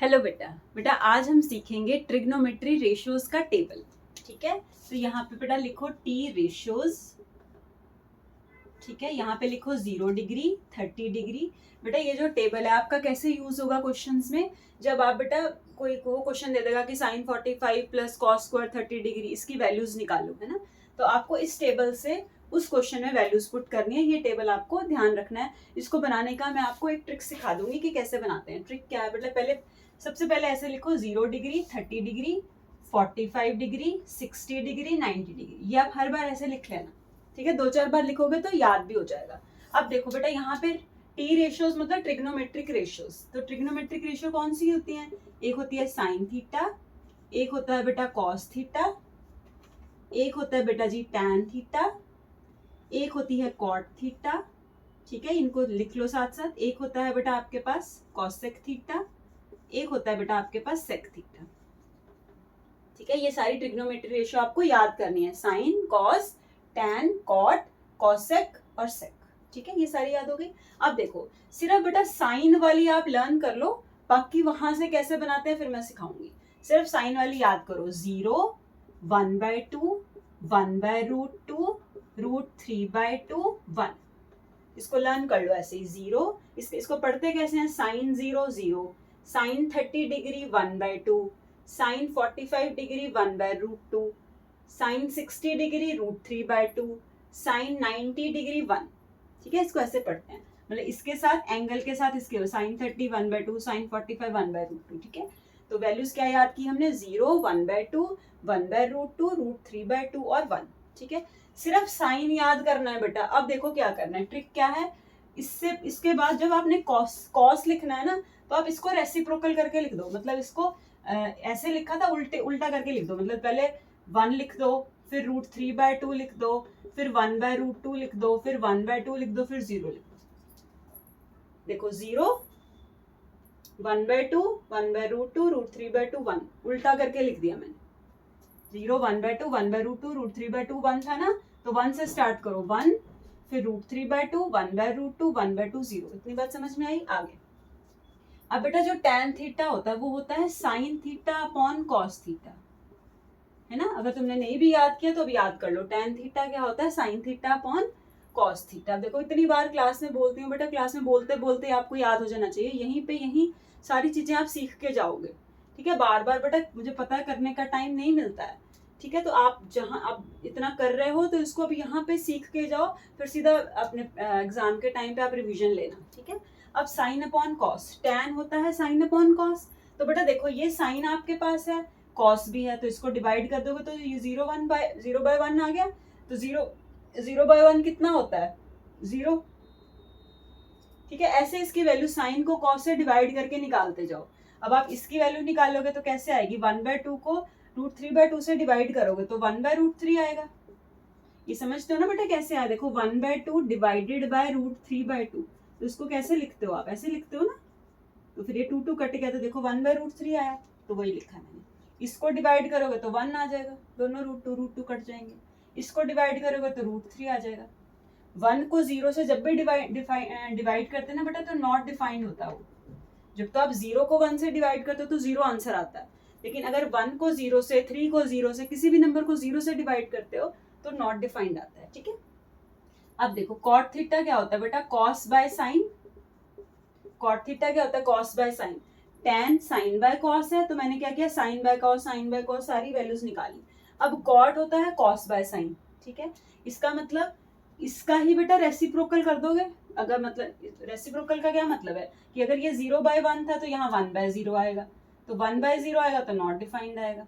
Hello बेटा। बेटा आज हम सीखेंगे ट्रिग्नोमेट्री रेशियोज का टेबल। ठीक है, तो यहाँ पे बेटा लिखो टी रेशियोज। ठीक है, यहाँ पे लिखो 0 डिग्री 30 डिग्री। बेटा ये जो टेबल है आपका कैसे यूज होगा क्वेश्चंस में, जब आप बेटा कोई वो क्वेश्चन दे देगा कि sine 45 plus cos square 30 degree इसकी वैल्यूज निकालो, है ना। तो आपको इस टेबल से उस क्वेश्चन में वैल्यूज पुट करनी है। ये टेबल आपको ध्यान रखना है। इसको बनाने का मैं आपको एक ट्रिक सिखा दूंगी कि कैसे बनाते हैं। ट्रिक क्या है बेटा, पहले सबसे पहले ऐसे लिखो 0 degree 30 degree 45 degree 60 degree 90 degree. ये आप हर बार ऐसे लिख लेना। ठीक है, 2-4 बार लिखोगे तो याद भी हो जाएगा। अब देखो बेटा यहाँ पे टी रेशियोज मतलब ट्रिग्नोमेट्रिक रेशियोज। तो ट्रिग्नोमेट्रिक रेशियो कौन सी होती है? एक होती है साइन थीटा, एक होता है बेटा कॉस थीटा, एक होता है बेटा जी टैन थीटा, एक होती है कॉट थीटा। ठीक है, इनको लिख लो साथ साथ। एक होता है बेटा आपके पास कॉसेक थीटा, एक होता है बेटा आपके पास सेक थीटा। ठीक है, ये सारी ट्रिग्नोमेट्री रेशियो आपको याद करनी है। Sine, cos, tan, cot, cosec और सेक। ठीक है, ये सारी याद हो गई। अब देखो सिर्फ बेटा साइन वाली आप लर्न कर लो, बाकी वहां से कैसे बनाते हैं फिर मैं सिखाऊंगी। सिर्फ साइन वाली याद करो। 0, 1/2, 1/√2, √3/2, 1। इसको लर्न कर लो ऐसे ही। 0 इसको पढ़ते कैसे हैं? Sine 0 0, sine 30 degree 1/2, sine 45 degree 1/√2, sine 60 degree √3/2, sine 90 degree 1। ठीक है, इसको ऐसे पढ़ते हैं, मतलब इसके साथ एंगल के साथ इसके साइन 30 1/2, साइन 45 1/√2। ठीक है, तो वैल्यूज क्या याद की हमने? 0, 1/2, 1/√2, √3/2 और 1। ठीक है, सिर्फ साइन याद करना है बेटा। अब देखो क्या करना है, ट्रिक क्या है। इसके बाद जब आपने कॉस लिखना है ना, तो आप इसको रेसिप्रोकल करके लिख दो। मतलब इसको ऐसे लिखा था, उल्टा करके लिख दो। मतलब पहले 1 लिख दो, फिर √3/2 लिख दो, फिर 1/√2 लिख दो, फिर 1/2 लिख दो, फिर 0 लिख दो। देखो 0, 1/2, 1/√2, √3/2, 1 उल्टा करके लिख दिया मैंने। 0, 1/2, 1/√2, √3/2, 1 था ना, तो 1 से स्टार्ट करो। 1, फिर √3/2, 1/√2, 1/2, 0। इतनी बात समझ में आई? आगे अब बेटा जो टैन थीटा होता है वो होता है sine theta upon cos theta, है ना। अगर तुमने नहीं भी याद किया तो अब याद कर लो। टैन थीटा क्या होता है? Sine theta upon cos theta. देखो इतनी बार क्लास में बोलती हूँ बेटा, क्लास में बोलते बोलते आपको याद हो जाना चाहिए। यहीं पे यही सारी चीजें आप सीख के जाओगे। ठीक है, बार बार बेटा मुझे पता करने का टाइम नहीं मिलता है। ठीक है, तो आप जहां आप इतना कर रहे हो तो इसको अब यहाँ पे सीख के जाओ, फिर सीधा अपने एग्जाम के टाइम पे आप रिविजन लेना। ठीक है, अब साइन अपॉन कॉस, टैन होता है साइन अपॉन कॉस। तो बेटा देखो ये साइन आपके पास है, कॉस भी है, तो इसको डिवाइड कर दोगे तो ये 0/1 आ गया। तो 0/1 कितना होता है? 0। ठीक है, ऐसे इसकी वैल्यू साइन को कॉस से डिवाइड करके निकालते जाओ। अब आप इसकी वैल्यू निकालोगे तो कैसे आएगी? 1/2 को √3/2 से डिवाइड करोगे तो 1/√3 आएगा। ये समझते हो ना बेटा कैसे आया? देखो 1/2 डिवाइडेड बाय √3/2, तो इसको कैसे लिखते हो आप? ऐसे लिखते हो ना। तो फिर ये 2 कट गया तो देखो 1/√3 आया, तो वही लिखा मैंने। इसको डिवाइड करोगे तो 1 आ जाएगा, दोनों √2 कट जाएंगे। इसको डिवाइड करोगे तो √3 आ जाएगा। 1 को 0 से जब भी डिवाइड करते हैं ना बेटा तो नॉट डिफाइंड होता है वो। जब तो आप 0 को 1 से डिवाइड करते हो तो 0 आंसर आता है, लेकिन अगर 1 को 0 से, 3 को 0 से, किसी भी नंबर को 0 से डिवाइड करते हो तो नॉट डिफाइंड आता है। ठीक है, अब देखो कॉट थीटा क्या होता है बेटा? Cos by sine. Cot theta क्या होता है? Cos by sine. Tan sine by cos है, तो मैंने क्या किया? Sine by cos, sine by cos सारी वैल्यूज निकाली। अब कॉट होता है कॉस बाय साइन। ठीक है, इसका मतलब इसका ही बेटा रेसिप्रोकल कर दोगे। अगर मतलब रेसिप्रोकल का क्या मतलब है कि अगर ये 0/1 था तो यहाँ 1/0 आएगा, तो 1/0 आएगा तो नॉट डिफाइंड आएगा।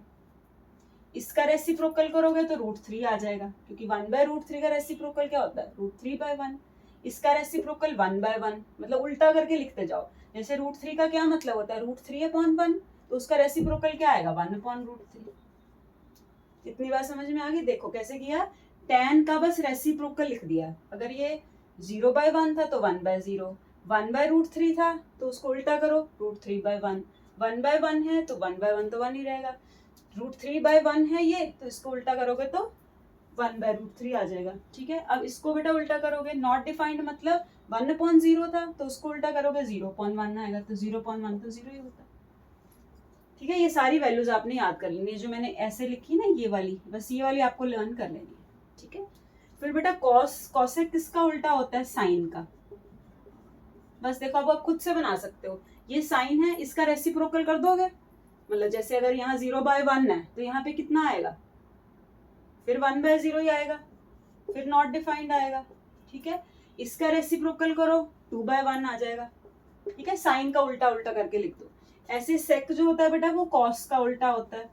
इसका रेसिप्रोकल करोगे तो √3 आ जाएगा, क्योंकि 1/√3 का रेसिप्रोकल क्या होता है? √3/1। इसका रेसिप्रोकल 1/1, मतलब उल्टा करके लिखते जाओ। जैसे √3 का क्या मतलब होता है? √3/1, तो उसका रेसिप्रोकल क्या आएगा? 1/√3। इतनी बात समझ में आ गई? देखो कैसे किया। tan का बस रेसिप्रोकल लिख दिया। अगर ये 0/1 था तो 1/0, 1/√3 था तो उसको उल्टा करो, √3/1, 1/1 है तो 1/1 तो 1 ही रहेगा। √3/1 है ये, तो इसको उल्टा करोगे तो 1/√3 आ जाएगा। ठीक है, अब इसको बेटा उल्टा करोगे, नॉट डिफाइंड मतलब 1/0 था तो उसको उल्टा करोगे 0.1 आएगा, तो 0.1 तो 0 ही होता है। ठीक है, ये सारी वैल्यूज आपने याद कर लेनी है, जो मैंने ऐसे लिखी ना ये वाली, बस ये वाली आपको लर्न कर लेनी है। ठीक है, फिर बेटा कॉस, कॉसेक किसका उल्टा होता है? साइन का। बस देखो, अब आप खुद से बना सकते हो, ये साइन है, इसका रेसिप्रोकल कर दोगे, मतलब जैसे अगर यहाँ 0/1 है तो यहाँ पे कितना आएगा? फिर 1/0 ही आएगा, फिर नॉट डिफाइंड आएगा। ठीक है, इसका रेसिप्रोकल करो, 2/1 आ जाएगा। ठीक है, साइन का उल्टा उल्टा करके लिख दो। ऐसे सेक जो होता है बेटा वो कॉस का उल्टा होता है,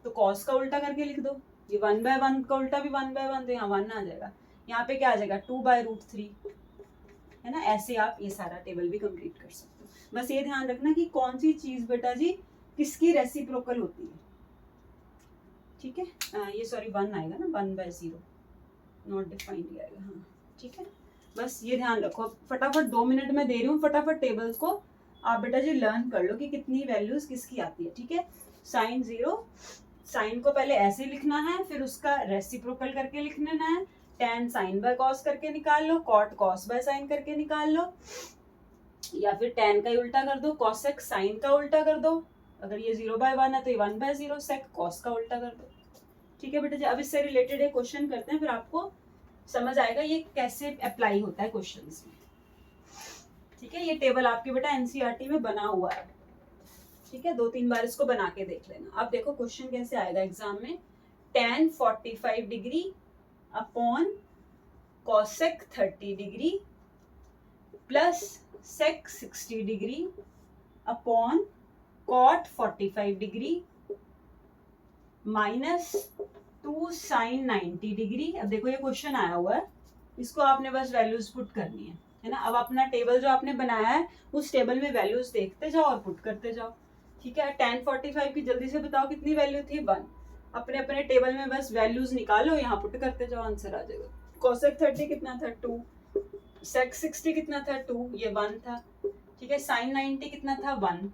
तो कॉस का उल्टा करके लिख दो। ये 1/1 का उल्टा भी 1/1, तो यहाँ 1 आ जाएगा। यहाँ पे क्या आ जाएगा? 2/√3, है ना। ऐसे आप ये सारा टेबल भी कंप्लीट कर सकते हो। बस ये ध्यान रखना कि कौन सी चीज बेटा जी किसकी रेसिप्रोकल होती है। ठीक है, ये सॉरी 1 आएगा ना, 1/0 नॉट डिफाइंड आएगा। हाँ ठीक है, बस ये ध्यान रखो। फटाफट 2 मिनट में दे रही हूँ, फटाफट टेबल्स को आप बेटा जी लर्न कर लो कि कितनी वैल्यूज किसकी आती है। ठीक है, साइन 0, साइन को पहले ऐसे लिखना है, फिर उसका रेसिप्रोकल करके लिख लेना है। tan साइन बाय कॉस करके निकाल लो, कॉट कॉस बाय साइन करके निकाल लो, या फिर tan का ही उल्टा कर दो, कॉसेक साइन का उल्टा कर दो। अगर ये 0/1 है तो ये 1/0 सेक कॉस का उल्टा कर दो। ठीक है बेटा जी, अब इससे रिलेटेड एक क्वेश्चन करते हैं, फिर आपको समझ आएगा ये कैसे अप्लाई होता है क्वेश्चंस में। ठीक है, ये टेबल आपके बेटा एनसीईआरटी में बना हुआ है। ठीक है, 2-3 बार इसको बना के देख लेना। अब देखो क्वेश्चन कैसे आएगा एग्जाम में। tan 45 degree upon cosec 30 degree plus sec 60 degree upon cot 45 degree minus 2 sin 90 degree. अब देखो ये क्वेश्चन आया हुआ है, इसको आपने बस वैल्यूज पुट करनी है ना। अब अपना टेबल जो आपने बनाया है उस टेबल में वैल्यूज देखते जाओ और पुट करते जाओ। ठीक है, tan 45 की जल्दी से बताओ कितनी वैल्यू थी? 1। अपने अपने टेबल में बस वैल्यूज निकालो, यहाँ पुट करते जाओ, आंसर आ जाएगा। cosec 30 कितना था? 2। sec 60 कितना था? 2, ये 1 था। ठीक है, sin 90 कितना था? 1।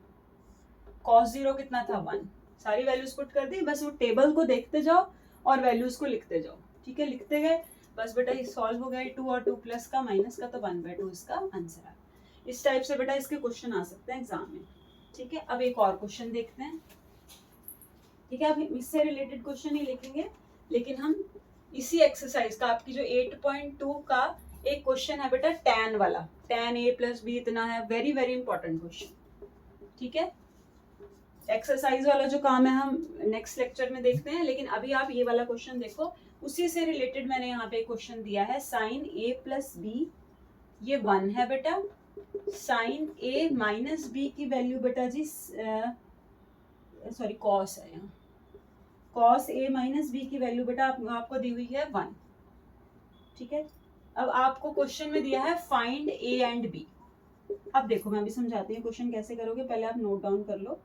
cos 0 कितना था? 1। सारी वैल्यूज पुट कर दी, बस वो टेबल को देखते जाओ और वैल्यूज को लिखते जाओ। ठीक है, लिखते गए, बस बेटा ये सॉल्व हो गया। 2 और 2 प्लस का माइनस का, तो 1/2 इसका आंसर आ। इस टाइप से बेटा इसके क्वेश्चन आ सकते हैं एग्जाम में। ठीक है, अब एक और क्वेश्चन देखते हैं। ठीक है, अब इससे रिलेटेड क्वेश्चन ही लिखेंगे, लेकिन हम इसी एक्सरसाइज का, आपकी जो 8.2 का एक क्वेश्चन है बेटा tan वाला, tan a + b इतना है, वेरी वेरी इंपॉर्टेंट क्वेश्चन। ठीक है, एक्सरसाइज वाला जो काम है हम नेक्स्ट लेक्चर में देखते हैं, लेकिन अभी आप ये वाला क्वेश्चन देखो, उसी से रिलेटेड मैंने यहाँ पे क्वेश्चन दिया है। sin a + b ये 1 है बेटा, sin a - b की वैल्यू बेटा जी सॉरी cos है यहाँ, cos a - b की वैल्यू बेटा आपको दी हुई है 1। ठीक है, अब आपको क्वेश्चन में दिया है फाइंड a एंड b। अब देखो मैं अभी समझाती हूँ क्वेश्चन कैसे करोगे, पहले आप नोट डाउन कर लो।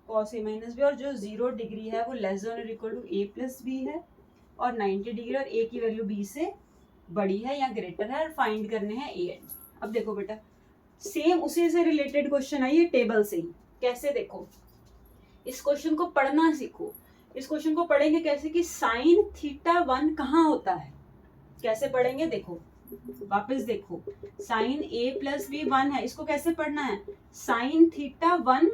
cos a - b, और जो 0 डिग्री है वो लेस देन और इक्वल टू a + b है, और 90 डिग्री और a की वैल्यू b से बड़ी है या ग्रेटर है, और फाइंड करने हैं a एंड b। अब देखो बेटा सेम उसी से रिलेटेड क्वेश्चन है ये, टेबल से ही। कैसे? देखो, इस क्वेश्चन को पढ़ना सीखो। इस क्वेश्चन को पढ़ेंगे कैसे कि sin θ1 कहाँ होता है, कैसे पढ़ेंगे? देखो वापस देखो, sin a + b 1 है, इसको कैसे पढ़ना है? sin θ1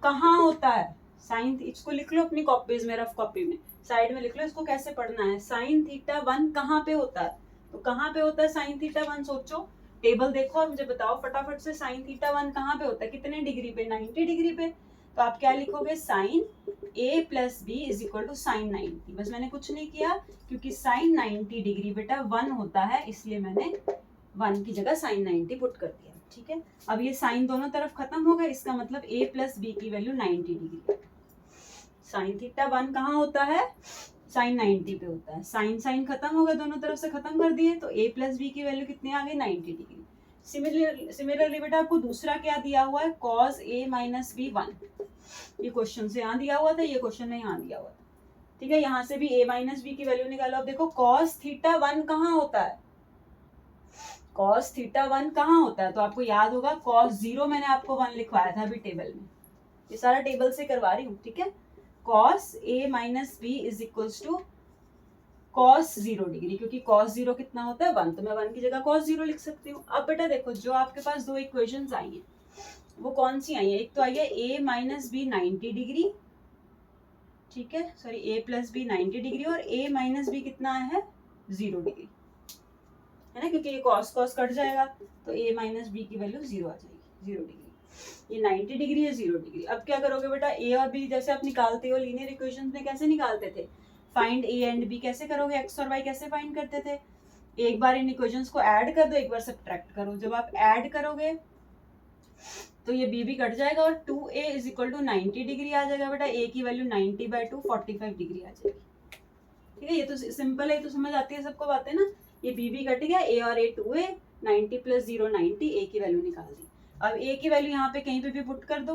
कहाँ होता है? sin, इसको लिख लो अपनी कॉपीज में, रफ कॉपी में साइड में लिख लो, इसको कैसे पढ़ना है? sin θ1 कहाँ पे होता है? तो कहाँ पे होता है sin θ1? सोचो, टेबल देखो और मुझे बताओ फटाफट से, sin θ1 कहाँ पे होता है? कितने डिग्री पे? 90 डिग्री पे। तो आप क्या लिखोगे? sin a + b = sin 90। बस मैंने कुछ नहीं किया, क्योंकि sin 90 डिग्री बेटा 1 होता है, इसलिए मैंने 1 की जगह sin 90 पुट कर दिया। ठीक है, अब ये साइन दोनों तरफ खत्म हो गया, इसका मतलब a + b की वैल्यू 90 डिग्री। sin θ1 कहाँ होता है? sin 90 पे होता है। sin खत्म हो गया, दोनों तरफ से खत्म कर दिए, तो a + b की वैल्यू कितनी आ गई? 90 डिग्री। सिमिलरली बेटा आपको दूसरा क्या दिया हुआ है? cos a - b 1। ये क्वेश्चन से यहाँ दिया हुआ था, ये क्वेश्चन में यहाँ दिया हुआ था। ठीक है, यहाँ से भी a - b की वैल्यू निकालो। अब देखो cos θ1 कहाँ होता है? cos θ1 कहाँ होता है? तो आपको याद होगा cos 0 मैंने आपको 1 लिखवाया था अभी टेबल में, ये सारा टेबल से करवा रही हूँ। ठीक है, cos a - b = cos 0 degree, क्योंकि cos 0 कितना होता है? 1, तो मैं 1 की जगह cos 0 लिख सकती हूँ। अब बेटा देखो, जो आपके पास दो इक्वेशंस आई हैं वो कौन सी आई है? एक तो आई है a - b 90 डिग्री, ठीक है, sorry a plus B 90 degree और a माइनस बी कितना है 0 डिग्री, है ना, क्योंकि ये कॉस कॉस कट जाएगा तो a माइनस बी की वैल्यू 0 आ जाएगी, 0 डिग्री। ये 90 डिग्री है 0 डिग्री। अब क्या करोगे बेटा, a और b जैसे आप निकालते हो लीनियर इक्वेशंस में कैसे निकालते थे, फाइंड a एंड b कैसे करोगे, x और y कैसे फाइंड करते थे, एक बार इन इक्वेशंस को ऐड कर दो, एक बार सब्ट्रैक्ट करो। जब आप ऐड करोगे तो ये b भी कट जाएगा और 2a is equal to 90 degree आ जाएगा बेटा, a की वैल्यू 90/2 45 डिग्री आ जाएगी। ठीक है, ये तो सिंपल है, ये तो समझ आती है सबको बातें ना। ये b भी कट गया, a और a 2a, 90 प्लस 0 90, a की वैल्यू निकाल दी। अब a की वैल्यू यहाँ पे कहीं पे भी पुट कर दो,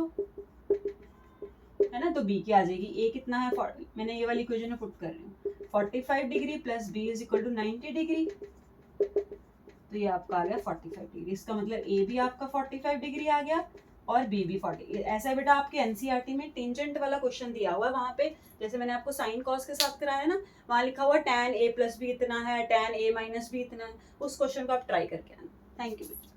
है ना, तो b की आ जाएगी। a कितना है, मैंने ये वाली इक्वेशन में पुट कर रही हूँ, 45 degree plus b is equal to 90 degree, तो ये आपका आ गया 45 डिग्री। इसका मतलब a भी आपका 45 डिग्री आ गया और b भी 40। ऐसा है बेटा, आपके एनसीईआरटी में टेंजेंट वाला क्वेश्चन दिया हुआ है, वहां पे जैसे मैंने आपको साइन कॉस के साथ कराया ना, वहां लिखा हुआ tan a प्लस बी इतना है, tan a माइनस बी इतना है, उस क्वेश्चन को आप ट्राई करके आना। थैंक यू बेटा।